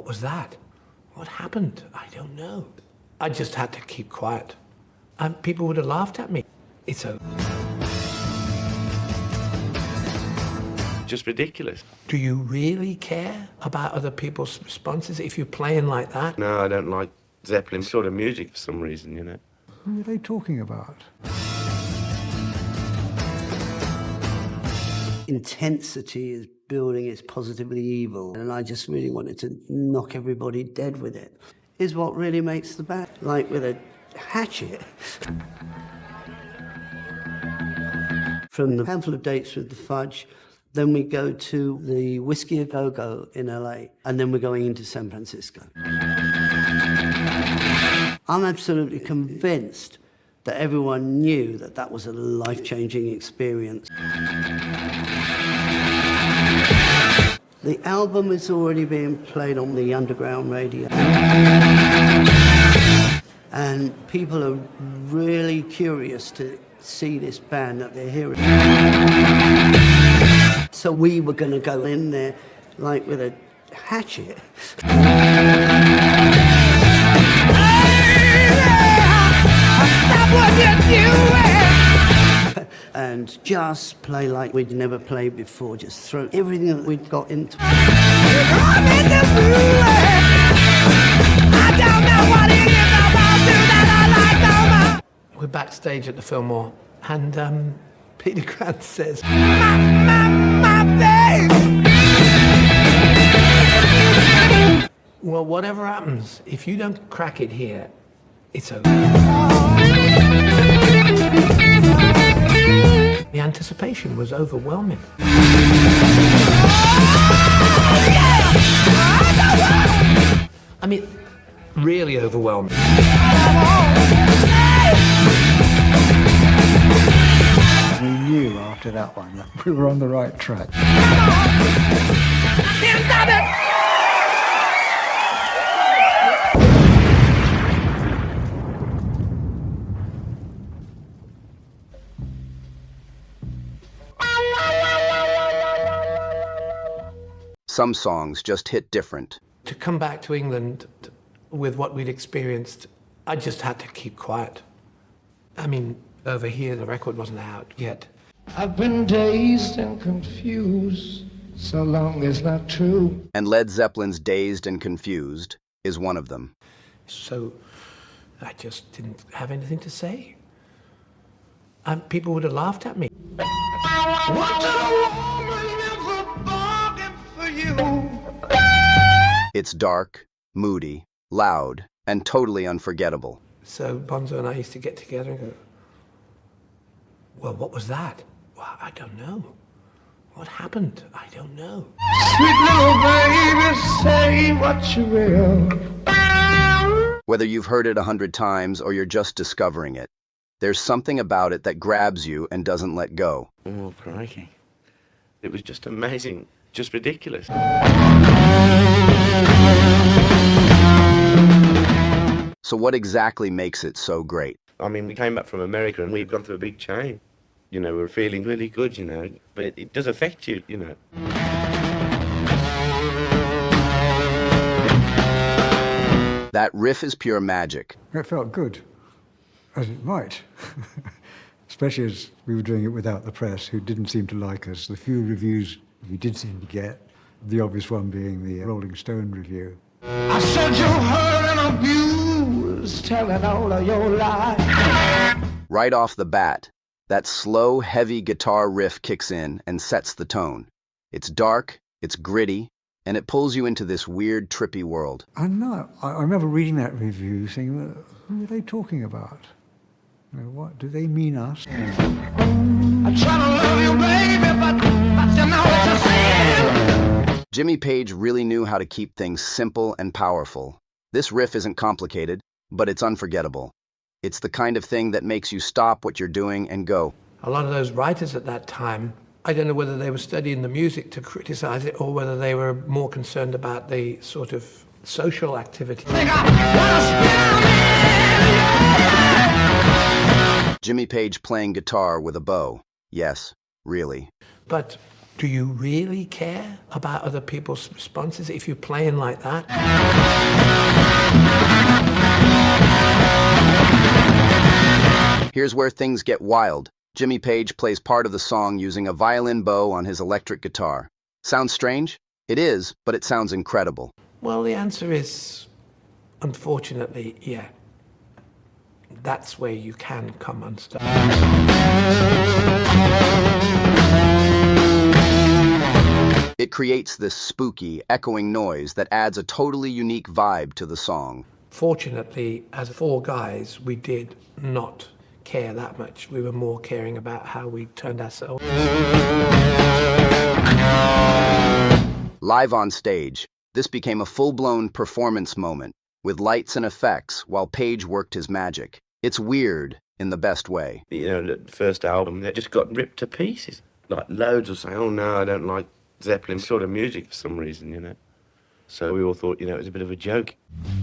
was that? What happened? I don't know. I just had to keep quiet. And people would have laughed at me. It's over. Just ridiculous. Do you really care about other people's responses if you're playing like that? No, I don't like Zeppelin sort of music for some reason, you know. Who are they talking about? Intensity is building, it's positively evil, and I just really wanted to knock everybody dead with it. Is what really makes the band, like with a hatchet. From the handful of dates with the Fudge, then we go to the Whiskey A Go Go in LA, and then we're going into San Francisco. I'm absolutely convinced that everyone knew that that was a life-changing experience. The album is already being played on the underground radio. And people are really curious to see this band that they're hearing. So we were going to go in there like with a hatchet. And just play like we'd never played before, just throw everything that we'd got into it. We're backstage at the Fillmore, and Peter Grant says, well, whatever happens, if you don't crack it here, it's over. The anticipation was overwhelming. I mean, really overwhelming. We knew after that one that we were on the right track. Some songs just hit different. To come back to England with what we'd experienced, I just had to keep quiet. I mean, over here, the record wasn't out yet. I've been dazed and confused, so long it's not true. And Led Zeppelin's Dazed and Confused is one of them. So I just didn't have anything to say. And people would have laughed at me. What did a woman ever bargain for you? It's dark, moody, loud, and totally unforgettable. So Bonzo and I used to get together and go, well, what was that? Well, I don't know. What happened? I don't know. Sweet little baby, say what you will. Whether you've heard it 100 times or you're just discovering it, there's something about it that grabs you and doesn't let go. Oh, crikey. It was just amazing. Just ridiculous. So what exactly makes it so great? I mean, we came back from America and we'd gone through a big change. You know, we were feeling really good, you know, but it does affect you, you know. That riff is pure magic. It felt good, as it might. Especially as we were doing it without the press, who didn't seem to like us. The few reviews we did seem to get, the obvious one being the Rolling Stone review. I said you heard and abused, telling all of your lies. Right off the bat, that slow, heavy guitar riff kicks in and sets the tone. It's dark, it's gritty, and it pulls you into this weird, trippy world. I know. I remember reading that review, thinking, who are they talking about? You know, what do they mean us? I try to love you, baby, but you know it's a sin. Jimmy Page really knew how to keep things simple and powerful. This riff isn't complicated, but it's unforgettable. It's the kind of thing that makes you stop what you're doing and go. A lot of those writers at that time, I don't know whether they were studying the music to criticize it or whether they were more concerned about the sort of social activity. Jimmy Page playing guitar with a bow. Yes, really. But Do you really care about other people's responses if you're playing like that? Here's where things get wild. Jimmy Page plays part of the song using a violin bow on his electric guitar. Sounds strange? It is, but it sounds incredible. Well, the answer is, unfortunately, yeah. That's where you can come unstuck. It creates this spooky, echoing noise that adds a totally unique vibe to the song. Fortunately, as 4 guys, we did not care that much. We were more caring about how we turned ourselves. Live on stage, this became a full-blown performance moment, with lights and effects while Page worked his magic. It's weird in the best way. You know, the first album, that just got ripped to pieces. Like, loads of saying, oh no, I don't like Zeppelin sort of music for some reason, you know. So we all thought, you know, it was a bit of a joke.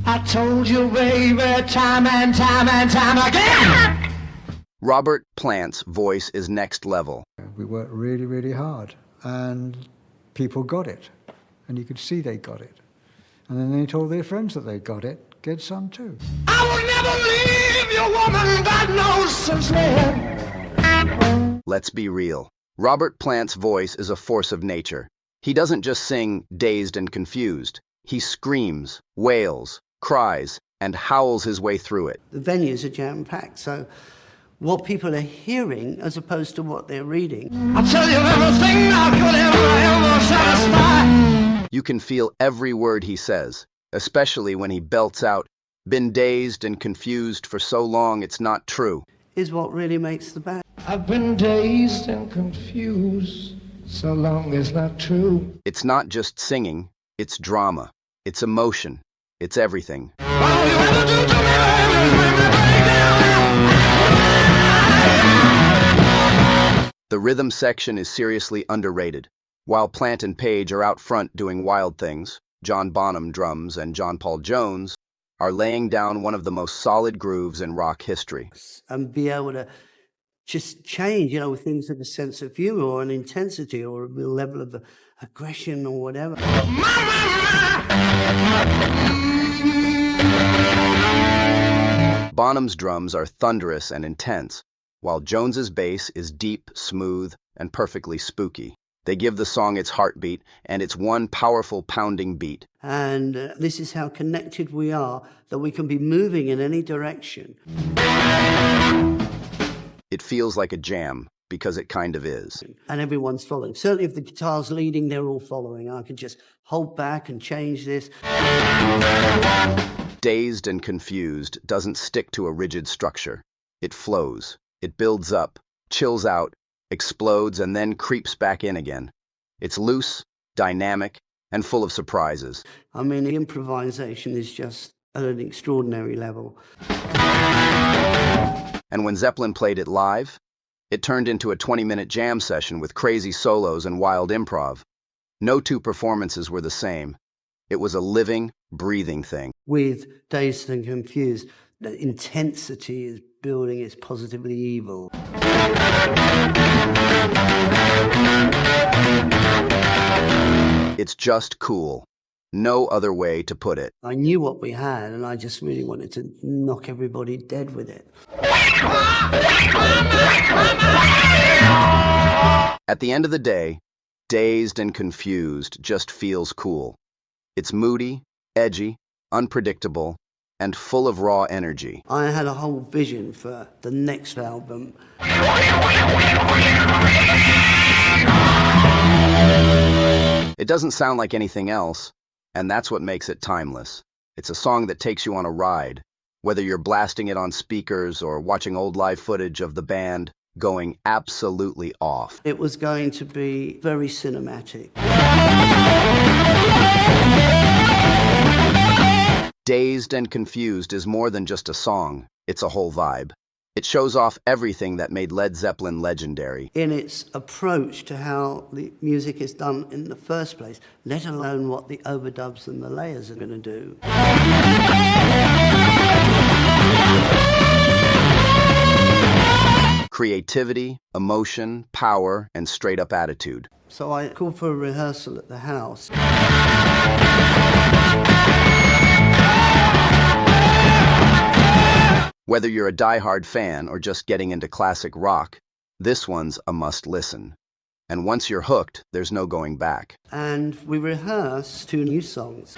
I told you, baby, time and time and time again. Robert Plant's voice is next level. We worked really, really hard, and people got it, and you could see they got it. And then they told their friends that they got it, get some too. I will never leave you, woman, God knows since then. Let's be real. Robert Plant's voice is a force of nature. He doesn't just sing Dazed and Confused. He screams, wails, cries, and howls his way through it. The venues are jam-packed, so what people are hearing as opposed to what they're reading. I'll tell you everything I could ever satisfy. You can feel every word he says, especially when he belts out, "Been dazed and confused for so long it's not true." Is what really makes the band. I've been dazed and confused so long it's not true. It's not just singing, it's drama, it's emotion, it's everything. All you ever do to me is make me break down. The rhythm section is seriously underrated. While Plant and Page are out front doing wild things, John Bonham drums and John Paul Jones are laying down one of the most solid grooves in rock history. And be able to just change, you know, things with a sense of humor or an intensity or a real level of aggression or whatever. Bonham's drums are thunderous and intense, while Jones's bass is deep, smooth, and perfectly spooky. They give the song its heartbeat, and it's one powerful pounding beat. And this is how connected we are, that we can be moving in any direction. It feels like a jam, because it kind of is. And everyone's following. Certainly if the guitar's leading, they're all following. I can just hold back and change this. Dazed and Confused doesn't stick to a rigid structure. It flows. It builds up, chills out, explodes, and then creeps back in again. It's loose, dynamic, and full of surprises. I mean, the improvisation is just at an extraordinary level. And when Zeppelin played it live, it turned into a 20-minute jam session with crazy solos and wild improv. No two performances were the same. It was a living, breathing thing. With Dazed and Confused, the intensity is building, it's positively evil. It's just cool. No other way to put it. I knew what we had, and I just really wanted to knock everybody dead with it. At the end of the day, Dazed and Confused just feels cool. It's moody, edgy, unpredictable, and full of raw energy. I had a whole vision for the next album. It doesn't sound like anything else, and that's what makes it timeless. It's a song that takes you on a ride, whether you're blasting it on speakers or watching old live footage of the band going absolutely off. It was going to be very cinematic. Dazed and Confused is more than just a song, it's a whole vibe. It shows off everything that made Led Zeppelin legendary. In its approach to how the music is done in the first place, let alone what the overdubs and the layers are going to do. Creativity, emotion, power, and straight-up attitude. So I called for a rehearsal at the house. Whether you're a diehard fan or just getting into classic rock, this one's a must-listen. And once you're hooked, there's no going back. And we rehearsed 2 new songs.